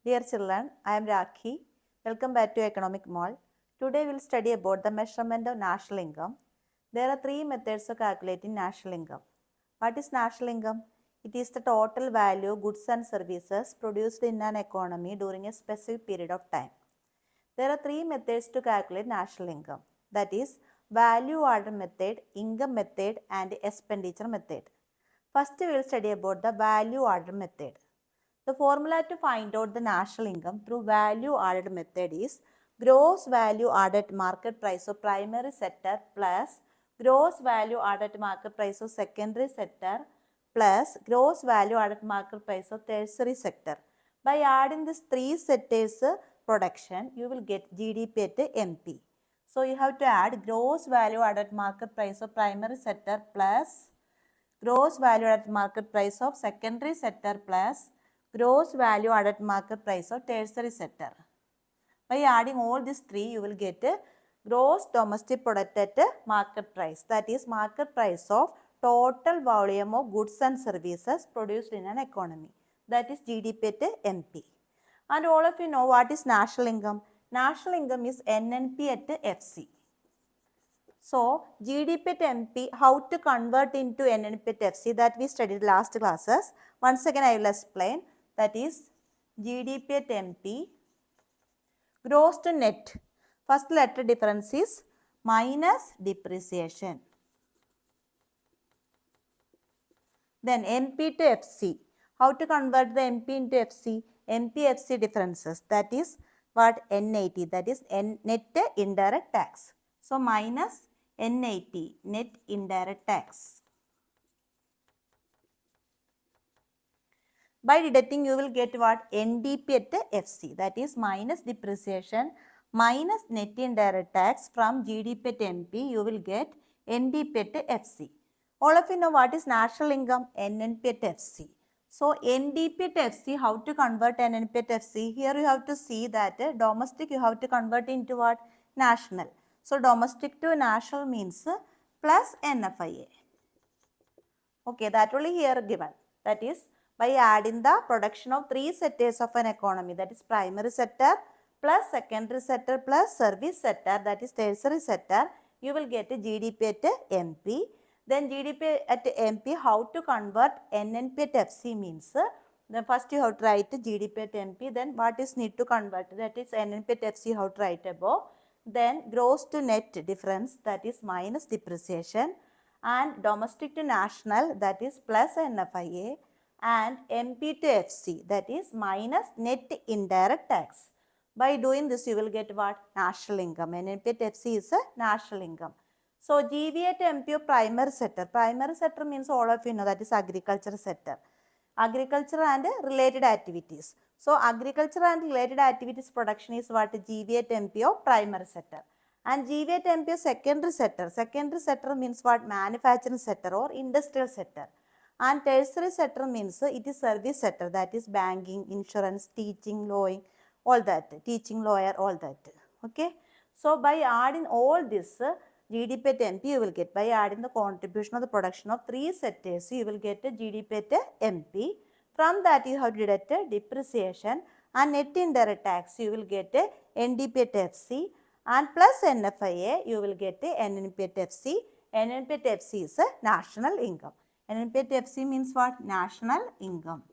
Dear children, I am Rakhi. Welcome back to Economic Mall. Today we will study about the measurement of national income. There are three methods of calculating national income. What is national income? It is the total value of goods and services produced in an economy during a specific period of time. There are three methods to calculate national income. That is value added method, income method and expenditure method. First we will study about the value added method. The formula to find out the national income through value added method is gross value added market price of primary sector plus gross value added market price of secondary sector plus gross value added market price of tertiary sector. By adding these three sectors production, you will get GDP at MP. So you have to add gross value added market price of primary sector plus gross value added market price of secondary sector plus gross value added market price of tertiary sector. By adding all these three, you will get gross domestic product at market price. That is market price of total volume of goods and services produced in an economy. That is GDP at MP. And all of you know what is national income. National income is NNP at FC. So, GDP at MP, how to convert into NNP at FC, that we studied last classes. Once again, I will explain. That is GDP at MP, gross to net. First letter difference is minus depreciation. Then MP to FC. How to convert the MP into FC? MP-FC differences. That is what N80. That is net indirect tax. So, minus N80, net indirect tax. By deducting, you will get what? NDP at FC. That is minus depreciation minus net indirect tax from GDP at MP. You will get NDP at FC. All of you know what is national income? NNP at FC. So, NDP at FC, how to convert NNP at FC? Here you have to see that domestic you have to convert into what? National. So, domestic to national means plus NFIA. Okay, that only here given. That is by adding the production of three sectors of an economy, that is primary sector plus secondary sector plus service sector, that is tertiary sector, you will get a GDP at MP. Then GDP at MP, how to convert NNP at FC means, then first you have to write GDP at MP, then what is need to convert, that is NNP at FC, how to write above. Then gross to net difference, that is minus depreciation, and domestic to national, that is plus NFIA, and MP to FC, that is minus net indirect tax. By doing this, you will get what? National income. NNP at FC is a national income. So, GV at MP of primary sector. Primary sector means all of you know, that is agriculture sector. Agriculture and related activities. So, agriculture and related activities production is what? GV at MP of primary sector. And GV at MP of secondary sector. Secondary sector means what? Manufacturing sector or industrial sector. And tertiary sector means it is service sector, that is banking, insurance, teaching, lawyering, all that. Teaching, lawyer, all that. Okay. So, by adding all this, GDP at MP you will get, by adding the contribution of the production of three sectors, you will get a GDP at MP. From that you have to deduct depreciation and net indirect tax, you will get a NDP at FC, and plus NFIA you will get a NNP at FC. NNP at FC is a national income. NNP at FC means what? National income.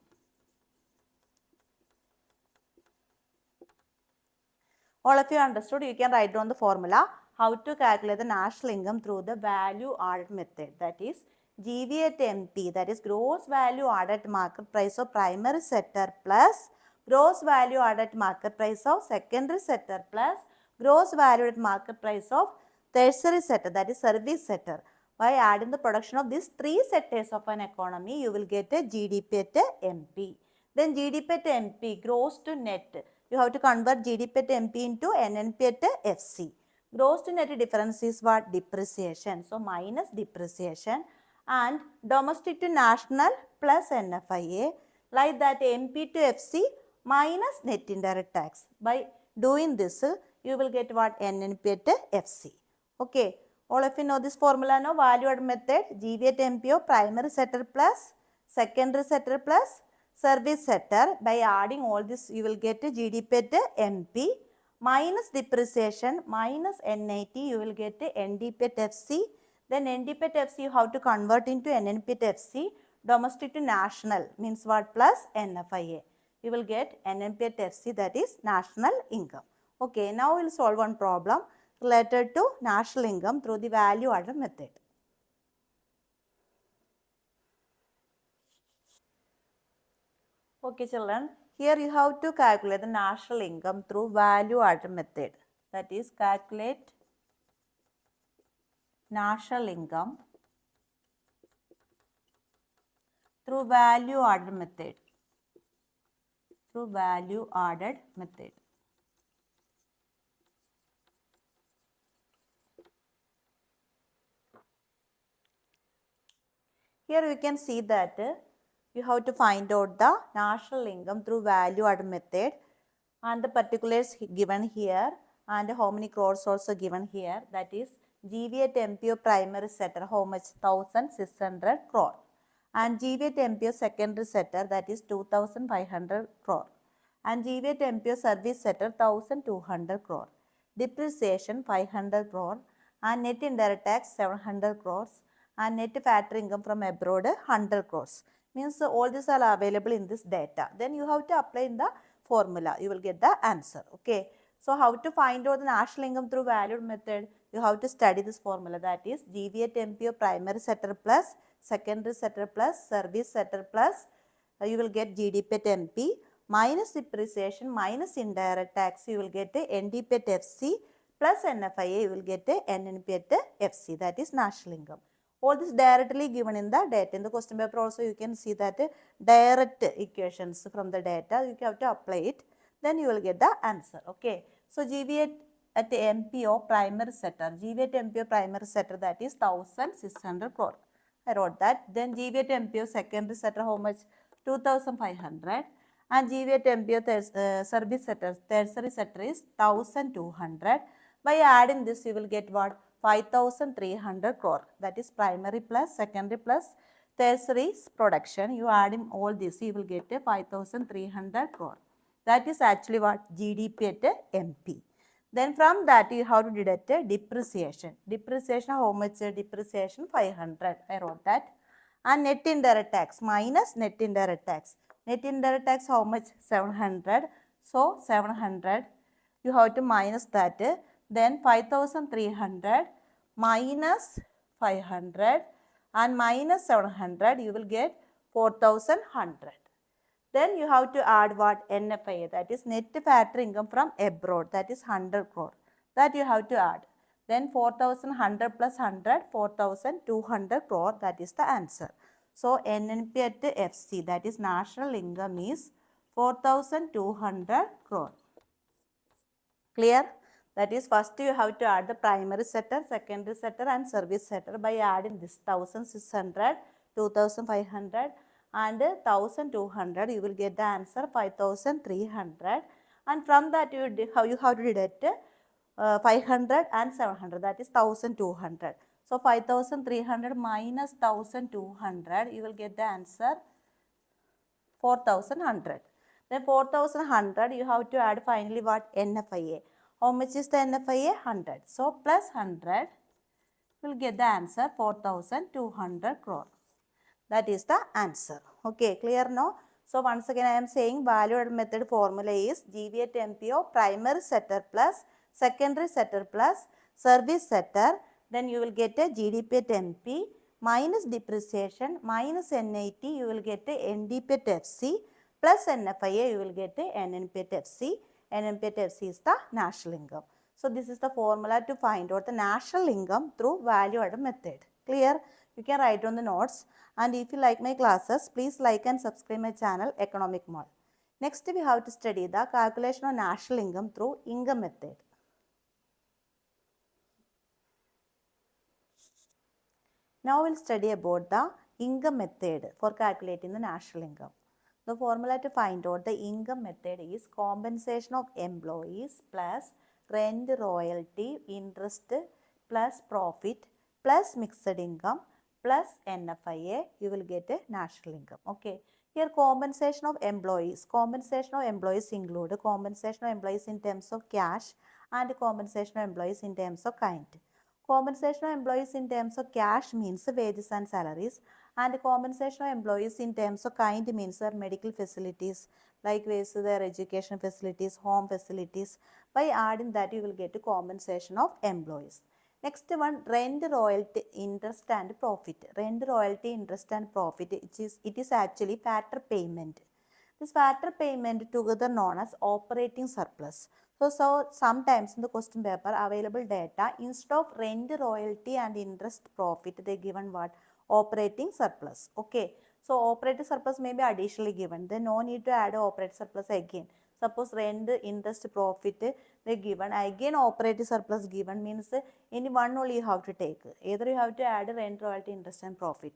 All of you understood. You can write down the formula how to calculate the national income through the value added method. That is GV at MP, that is gross value added market price of primary sector plus gross value added market price of secondary sector plus gross value added market price of tertiary sector, that is service sector. By adding the production of these three sectors of an economy, you will get a GDP at MP. Then GDP at MP, gross to net. You have to convert GDP at MP into NNP at FC. Gross to net difference is what? Depreciation. So, minus depreciation, and domestic to national plus NFIA. Like that, MP to FC minus net indirect tax. By doing this, you will get what? NNP at FC. Okay. All of you know this formula, no? Value added method, GV at MP of primary sector plus secondary sector plus service sector. By adding all this, you will get GDP at MP minus depreciation minus NIT, you will get NDP at FC. Then NDP at FC you have to convert into NNP at FC. Domestic to national means what? Plus NFIA. You will get NNP at FC, that is national income. Okay, now we will solve one problem related to national income through the value added method. Okay children, here you have to calculate the national income through value added method. That is, calculate national income through value added method. Through value added method. Here you can see that you have to find out the national income through value added method, and the particulars given here and how many crores also given here. That is GV at MPO primary sector, how much? 1600 crore, and GV at MPO secondary sector, that is 2500 crore, and GV at MPO service sector 1200 crore. Depreciation 500 crore, and net indirect tax 700 crores, and net factory income from abroad 100 crores. Means all these are available in this data. Then you have to apply in the formula. You will get the answer. Okay. So how to find out the national income through valued method? You have to study this formula, that is GV at MPO primary sector plus secondary sector plus service sector plus you will get GDP at MP minus depreciation minus indirect tax, you will get a NDP at FC plus NFIA, you will get a NNP at FC, that is national income. All this directly given in the data. In the question paper also you can see that direct equations from the data, you have to apply it, then you will get the answer. Okay. So GV at MPO primary sector, GV at MPO primary sector, that is 1600 crore. I wrote that. Then GV at MPO secondary sector, how much? 2500. And GV at MPO service sector, tertiary sector is 1200. By adding this, you will get what? 5300 crore. That is primary plus secondary plus tertiary production. You add in all this, you will get a 5300 crore. That is actually what? GDP at MP. Then from that you have to deduct depreciation. Depreciation, how much? Depreciation 500. I wrote that. And net indirect tax minus net indirect tax. Net indirect tax, how much? 700. So 700. You have to minus that. Then 5300 minus 500 and minus 700, you will get 4100. Then you have to add what? NFIA, that is net factory income from abroad, that is 100 crore. That you have to add. Then 4100 plus 100, 4200 crore, that is the answer. So NNP at FC, that is national income, is 4200 crore. Clear? That is, first you have to add the primary sector, secondary sector and service sector. By adding this 1600, 2500 and 1200, you will get the answer 5300. And from that you have to deduct 500 and 700, that is 1200. So 5300 minus 1200, you will get the answer 4100. Then 4100, you have to add finally what? NFIA. How much is the NFIA? 100. So plus 100, will get the answer 4200 crore. That is the answer. Okay, clear now? So once again I am saying value added method formula is GV at MPO primary sector plus secondary sector plus service sector. Then you will get a GDP at MP minus depreciation minus NIT, you will get a NDP at FC plus NFIA, you will get a NNP at FC. NNP at FC is the national income. So this is the formula to find out the national income through value added method. Clear? You can write on the notes. And if you like my classes, please like and subscribe my channel Economic Mall. Next we have to study the calculation of national income through income method. Now we will study about the income method for calculating the national income. The formula to find out the income method is compensation of employees plus rent, royalty, interest plus profit plus mixed income plus NFIA, you will get a national income. Okay. Here compensation of employees. Compensation of employees include compensation of employees in terms of cash and compensation of employees in terms of kind. Compensation of employees in terms of cash means wages and salaries, and compensation of employees in terms of kind means their medical facilities, likewise their education facilities, home facilities. By adding that you will get compensation of employees. Next one, rent, royalty, interest and profit. Rent, royalty, interest and profit, it is actually factor payment. This factor payment together known as operating surplus. So sometimes in the question paper available data, instead of rent, royalty and interest profit, they given what? Operating surplus. Okay. So operating surplus may be additionally given. Then no need to add operating surplus again. Suppose rent, interest, profit they given. Again operating surplus given means any one only you have to take. Either you have to add rent, royalty, interest and profit.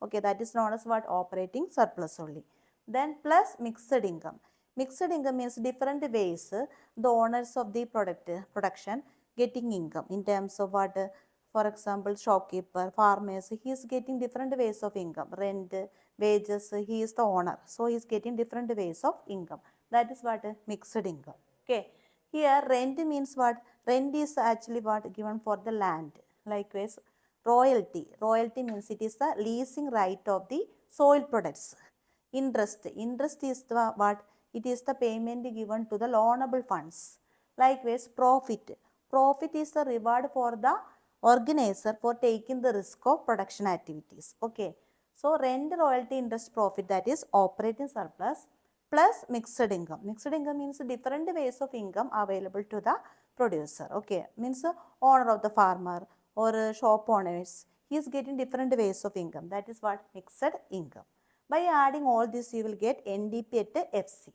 Okay, that is known as what? Operating surplus only. Then plus mixed income. Mixed income means different ways the owners of the production getting income in terms of what? For example, shopkeeper, farmers, he is getting different ways of income. Rent, wages, he is the owner. So he is getting different ways of income. That is what? Mixed income. Okay. Here rent means what? Rent is actually what? Given for the land. Likewise, royalty. Royalty means it is the leasing right of the soil products. Interest. Interest is the what? It is the payment given to the loanable funds. Likewise, profit. Profit is the reward for the organizer for taking the risk of production activities. Okay. So, rent, royalty, interest, profit, that is operating surplus plus mixed income. Mixed income means different ways of income available to the producer. Okay. Means owner of the farmer or shop owners. He is getting different ways of income. That is what? Mixed income. By adding all this, you will get NDP at FC.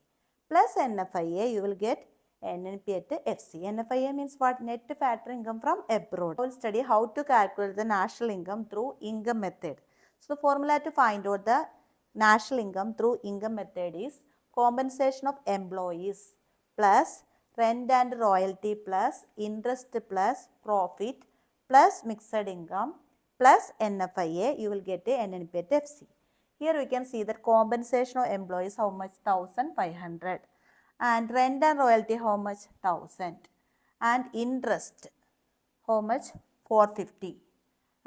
Plus NFIA, you will get NNP at FC. NFIA means what? Net factor income from abroad. We will study how to calculate the national income through income method. So, the formula to find out the national income through income method is compensation of employees plus rent and royalty plus interest plus profit plus mixed income plus NFIA, you will get a NNP at FC. Here we can see that compensation of employees how much? 1500, and rent and royalty how much? 1000, and interest how much? 450,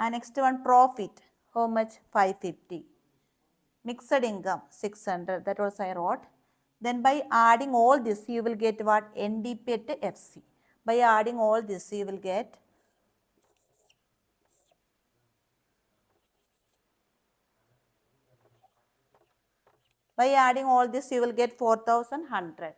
and next one profit how much? 550, mixed income 600, that was I wrote. Then by adding all this you will get what? NDP at FC. By adding all this you will get By adding all this, you will get 4100.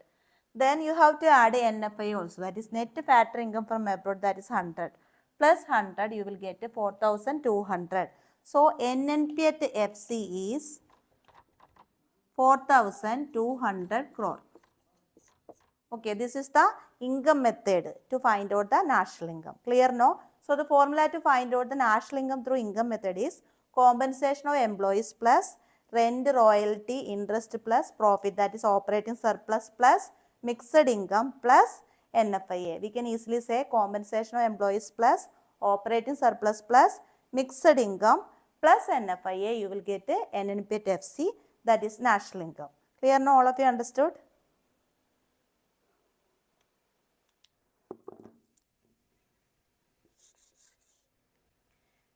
Then you have to add NFI also, that is net factor income from abroad, that is 100. Plus 100, you will get 4200. So, NNP at FC is 4200 crore. Okay, this is the income method to find out the national income. Clear, no? So, the formula to find out the national income through income method is compensation of employees plus rent, royalty, interest plus profit, that is operating surplus plus mixed income plus NFIA. We can easily say compensation of employees plus operating surplus plus mixed income plus NFIA, you will get a NNP FC, that is national income. Clear, no? All of you understood?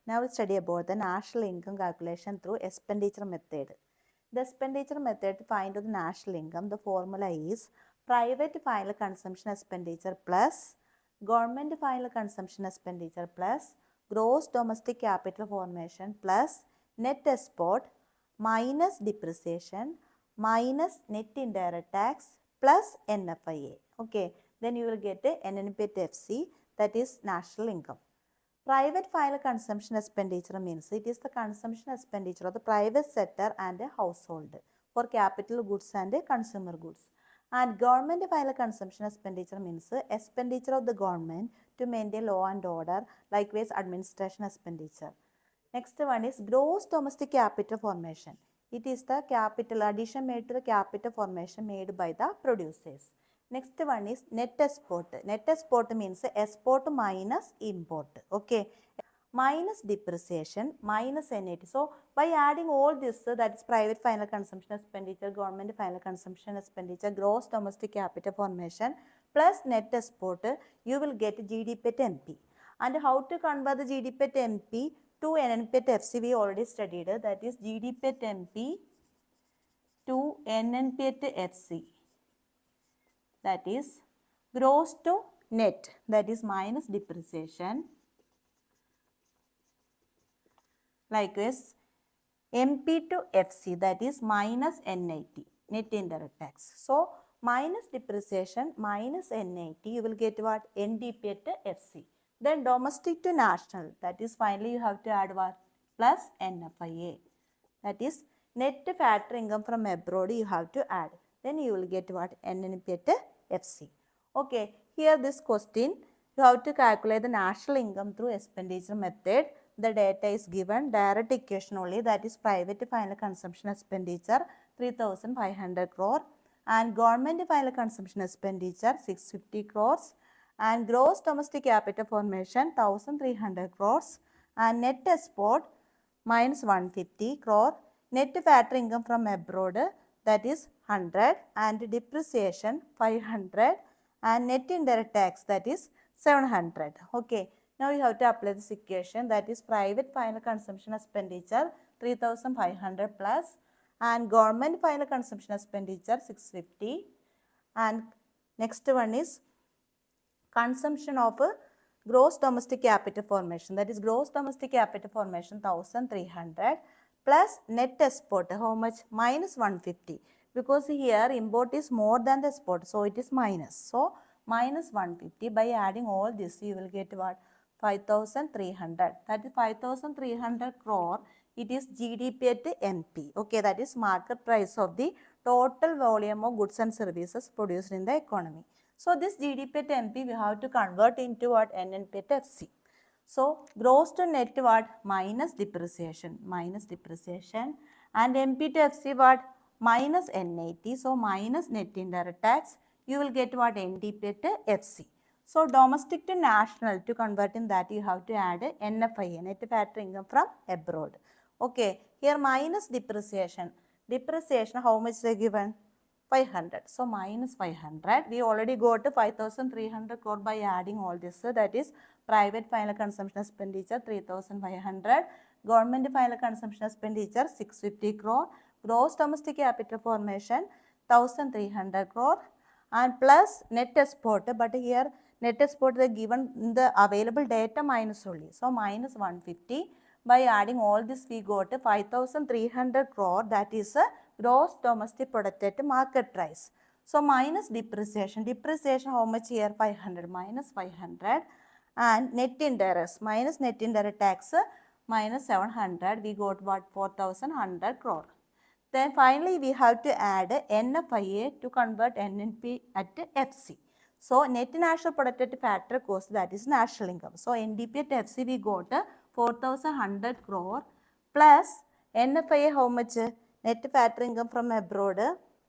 Now we study about the national income calculation through expenditure method. The expenditure method to find out the national income, the formula is private final consumption expenditure plus government final consumption expenditure plus gross domestic capital formation plus net export minus depreciation minus net indirect tax plus NFIA. Okay, then you will get a NNPFC, that is national income. Private final consumption expenditure means it is the consumption expenditure of the private sector and a household for capital goods and consumer goods. And government final consumption expenditure means expenditure of the government to maintain law and order, likewise administration expenditure. Next one is gross domestic capital formation. It is the capital addition made to the capital formation made by the producers. Next one is net export. Net export means export minus import. Okay. minus depreciation minus NAT. So by adding all this, that is private final consumption expenditure, government final consumption expenditure, gross domestic capital formation plus net export, you will get GDP at MP. And how to convert the GDP at MP to NNP at FC we already studied. That is GDP at MP to NNP at FC. That is gross to net, that is minus depreciation. Likewise, MP to FC, that is minus NIT, net indirect tax. So, minus depreciation minus NIT, you will get what? NDP at FC. Then domestic to national, that is finally you have to add what? Plus NFIA. That is net factor income from abroad you have to add. Then you will get what? NNP at FC. Okay, here this question, you have to calculate the national income through expenditure method. The data is given, direct equation only, that is private final consumption expenditure 3,500 crore and government final consumption expenditure 650 crores and gross domestic capital formation 1,300 crores and net export minus 150 crore, net factor income from abroad that is 100 and depreciation 500 and net indirect tax that is 700. Okay. Now you have to apply this equation, that is private final consumption expenditure 3,500 plus and government final consumption expenditure 650 and next one is consumption of gross domestic capital formation, that is gross domestic capital formation 1,300 plus net export, how much? Minus 150, because here import is more than the export, so it is minus. So minus 150, by adding all this you will get what? 5,300, that is 5,300 crore, it is GDP at MP. Okay, that is market price of the total volume of goods and services produced in the economy. So this GDP at MP we have to convert into what? NNP at FC. So gross to net what? Minus depreciation and MP to FC what? Minus NAT. So minus net indirect tax, you will get what? NDP at FC. So domestic to national, to convert in that you have to add NFIA, net factor income from abroad. Okay, here minus depreciation. Depreciation, how much they given? 500. So minus 500. We already got 5,300 crore by adding all this. So that is private final consumption expenditure 3,500, government final consumption expenditure 650 crore, gross domestic capital formation 1,300 crore and plus net export, but here net export they given in the available data minus only. So minus 150. By adding all this we got 5,300 crore, that is a gross domestic product at market price. So minus depreciation. Depreciation how much here? 500 minus 500 and net indirect minus net indirect tax minus 700. We got what? 4,100 crore. Then finally we have to add NFIA to convert NNP at FC. So net national product at factor cost, that is national income. So NDP at FC we got 4,100 crore plus NFIA how much? Net factor income from abroad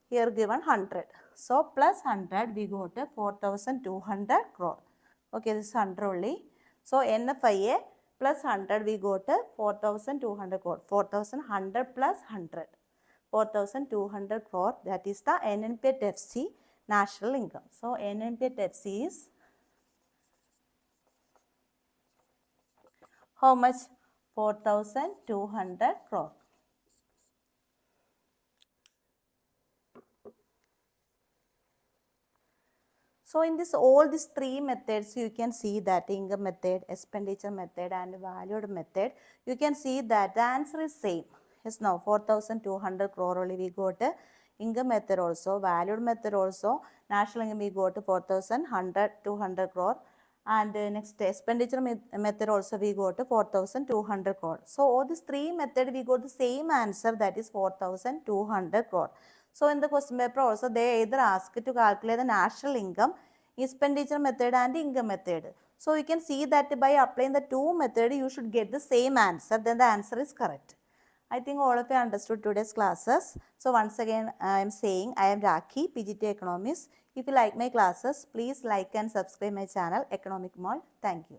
here given 100. So plus 100 we got 4,200 crore. Okay, this is 100 only. So NFIA plus 100 we got 4,200 crore. 4,100 plus 100. 4,200 crore, that is the NNP at FC national income. So NNP at FC is how much? 4,200 crore. So in this all these three methods you can see that income method, expenditure method and valued method, you can see that the answer is same. Yes, now 4,200 crore only we got income method also, valued method also, national income we got 4,100, 200 crore and next expenditure method also we got 4,200 crore. So all these three methods we got the same answer, that is 4,200 crore. So in the question paper also they either ask to calculate the national income, expenditure method and income method. So you can see that by applying the two methods you should get the same answer, then the answer is correct. I think all of you understood today's classes. So once again I am saying I am Rakhi, PGT Economist. If you like my classes, please like and subscribe my channel Economic Mall. Thank you.